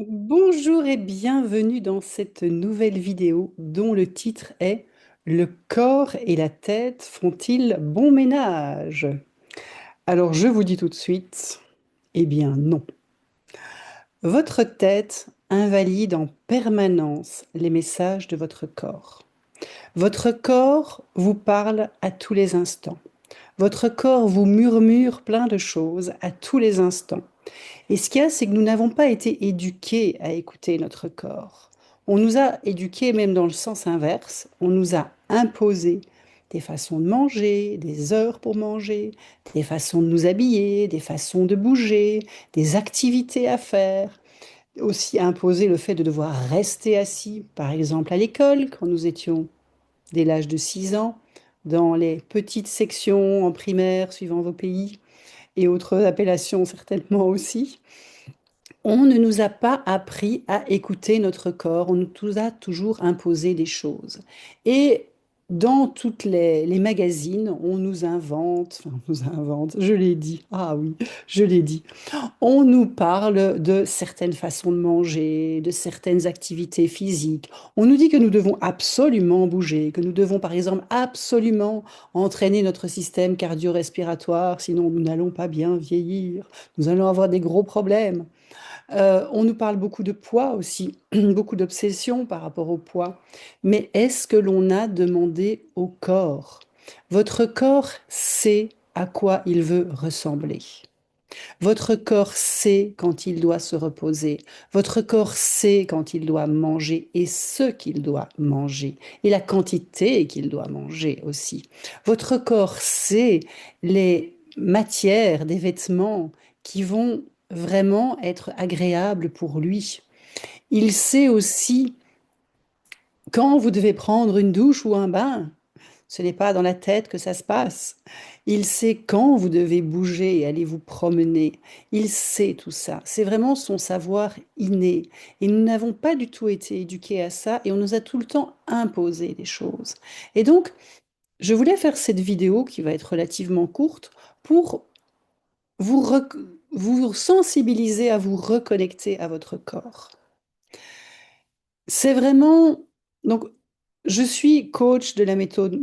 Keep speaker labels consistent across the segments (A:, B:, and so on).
A: Bonjour et bienvenue dans cette nouvelle vidéo dont le titre est Le corps et la tête font-ils bon ménage? Alors je vous dis tout de suite, eh bien non. Votre tête invalide en permanence les messages de votre corps. Votre corps vous parle à tous les instants. Votre corps vous murmure plein de choses à tous les instants. Et ce qu'il y a, c'est que nous n'avons pas été éduqués à écouter notre corps. On nous a éduqués même dans le sens inverse. On nous a imposé des façons de manger, des heures pour manger, des façons de nous habiller, des façons de bouger, des activités à faire. Aussi imposé le fait de devoir rester assis, par exemple à l'école, quand nous étions dès l'âge de 6 ans, dans les petites sections en primaire, suivant vos pays, et autres appellations certainement aussi. On ne nous a pas appris à écouter notre corps, on nous a toujours imposé des choses. Et dans toutes les magazines, on nous invente, enfin, on nous invente, je l'ai dit, ah oui, je l'ai dit, on nous parle de certaines façons de manger, de certaines activités physiques. On nous dit que nous devons absolument bouger, que nous devons par exemple absolument entraîner notre système cardio-respiratoire, sinon nous n'allons pas bien vieillir, nous allons avoir des gros problèmes. On nous parle beaucoup de poids aussi, beaucoup d'obsession par rapport au poids. Mais est-ce que l'on a demandé au corps? Votre corps sait à quoi il veut ressembler. Votre corps sait quand il doit se reposer. Votre corps sait quand il doit manger et ce qu'il doit manger et la quantité qu'il doit manger aussi. Votre corps sait les matières des vêtements qui vont vraiment être agréables pour lui. Il sait aussi quand vous devez prendre une douche ou un bain. Ce n'est pas dans la tête que ça se passe. Il sait quand vous devez bouger et aller vous promener. Il sait tout ça. C'est vraiment son savoir inné. Et nous n'avons pas du tout été éduqués à ça et on nous a tout le temps imposé des choses. Et donc, je voulais faire cette vidéo qui va être relativement courte pour vous, vous sensibiliser à vous reconnecter à votre corps. C'est vraiment... Donc, je suis coach la méthode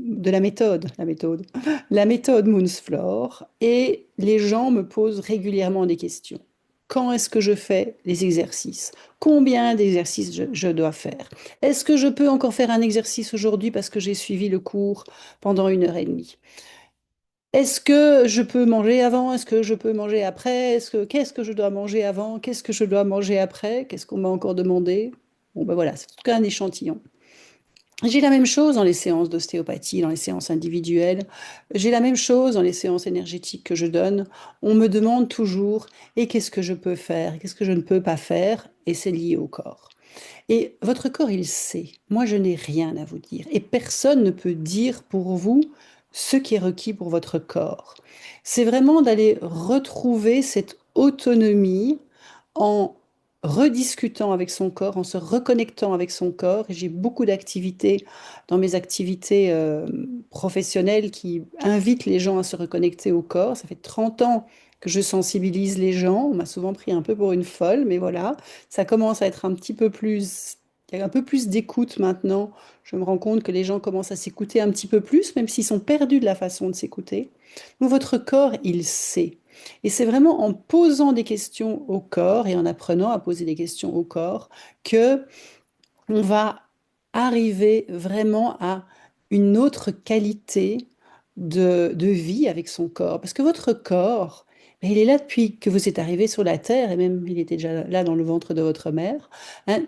A: Moonsflore, et les gens me posent régulièrement des questions. Quand est-ce que je fais les exercices? Combien d'exercices je dois faire? Est-ce que je peux encore faire un exercice aujourd'hui parce que j'ai suivi le cours pendant 1 heure et demie? Est-ce que je peux manger avant? Est-ce que je peux manger après? Qu'est-ce que je dois manger avant? Qu'est-ce que je dois manger après? Qu'est-ce qu'on m'a encore demandé? Bon, ben voilà, c'est tout cas un échantillon. J'ai la même chose dans les séances d'ostéopathie, dans les séances individuelles. J'ai la même chose dans les séances énergétiques que je donne. On me demande toujours, et qu'est-ce que je peux faire? Qu'est-ce que je ne peux pas faire? Et c'est lié au corps. Et votre corps, il sait. Moi, je n'ai rien à vous dire. Et personne ne peut dire pour vous ce qui est requis pour votre corps. C'est vraiment d'aller retrouver cette autonomie en rediscutant avec son corps, en se reconnectant avec son corps. Et j'ai beaucoup d'activités dans mes activités professionnelles qui invitent les gens à se reconnecter au corps. Ça fait 30 ans que je sensibilise les gens. On m'a souvent pris un peu pour une folle, mais voilà, ça commence à être un petit peu plus... Il y a un peu plus d'écoute maintenant. Je me rends compte que les gens commencent à s'écouter un petit peu plus, même s'ils sont perdus de la façon de s'écouter. Donc votre corps, il sait. Et c'est vraiment en posant des questions au corps et en apprenant à poser des questions au corps que on va arriver vraiment à une autre qualité de vie avec son corps. Parce que votre corps, ben, il est là depuis que vous êtes arrivé sur la Terre, et même il était déjà là dans le ventre de votre mère. Hein.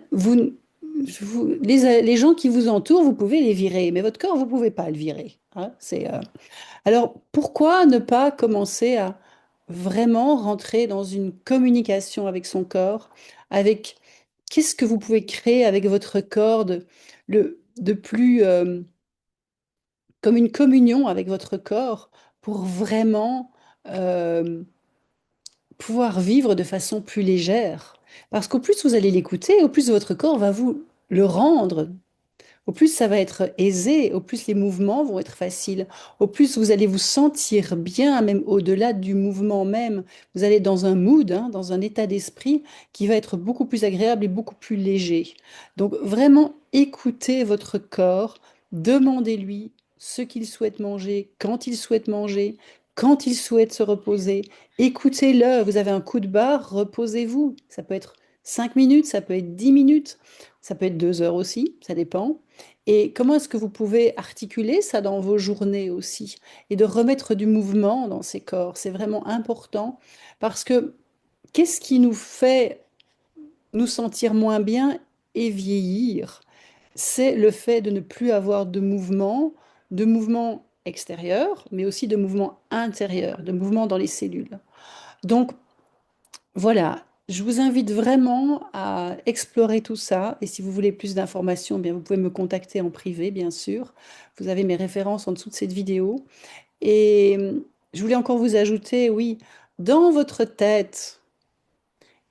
A: Les gens qui vous entourent, vous pouvez les virer, mais votre corps, vous ne pouvez pas le virer. Hein. Alors, pourquoi ne pas commencer à vraiment rentrer dans une communication avec son corps, avec qu'est-ce que vous pouvez créer avec votre corps de plus comme une communion avec votre corps pour vraiment euh, pouvoir vivre de façon plus légère. Parce qu'au plus vous allez l'écouter, au plus votre corps va vous le rendre, au plus ça va être aisé, au plus les mouvements vont être faciles, au plus vous allez vous sentir bien, même au-delà du mouvement même. Vous allez dans un mood, hein, dans un état d'esprit qui va être beaucoup plus agréable et beaucoup plus léger. Donc vraiment écoutez votre corps, demandez-lui ce qu'il souhaite manger, quand il souhaite se reposer. Écoutez-le, vous avez un coup de barre, reposez-vous. Ça peut être 5 minutes, ça peut être 10 minutes, ça peut être 2 heures aussi, ça dépend. Et comment est-ce que vous pouvez articuler ça dans vos journées aussi et de remettre du mouvement dans ces corps? C'est vraiment important parce que qu'est-ce qui nous fait nous sentir moins bien et vieillir? C'est le fait de ne plus avoir de mouvement extérieur, mais aussi de mouvement intérieur, de mouvement dans les cellules. Donc voilà, je vous invite vraiment à explorer tout ça. Et si vous voulez plus d'informations, eh bien vous pouvez me contacter en privé, bien sûr. Vous avez mes références en dessous de cette vidéo. Et je voulais encore vous ajouter, oui, dans votre tête,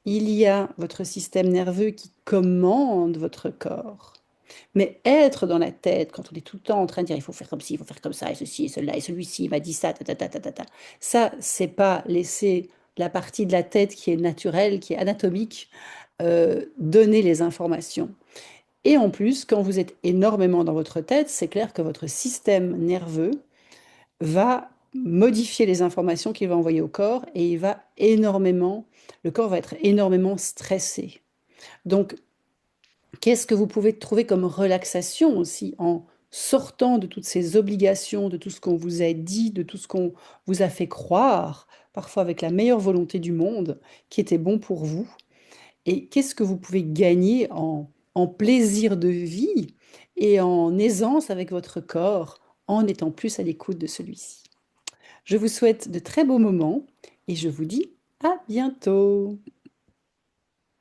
A: il y a votre système nerveux qui commande votre corps. Mais être dans la tête, quand on est tout le temps en train de dire il faut faire comme ci, il faut faire comme ça, et ceci, et cela, et celui-ci m'a dit ça, ça, c'est pas laisser la partie de la tête qui est naturelle, qui est anatomique, donner les informations. Et en plus, quand vous êtes énormément dans votre tête, c'est clair que votre système nerveux va modifier les informations qu'il va envoyer au corps et le corps va être énormément stressé. Donc, qu'est-ce que vous pouvez trouver comme relaxation aussi en sortant de toutes ces obligations, de tout ce qu'on vous a dit, de tout ce qu'on vous a fait croire, parfois avec la meilleure volonté du monde, qui était bon pour vous? Et qu'est-ce que vous pouvez gagner en plaisir de vie et en aisance avec votre corps en étant plus à l'écoute de celui-ci? Je vous souhaite de très beaux moments et je vous dis à bientôt.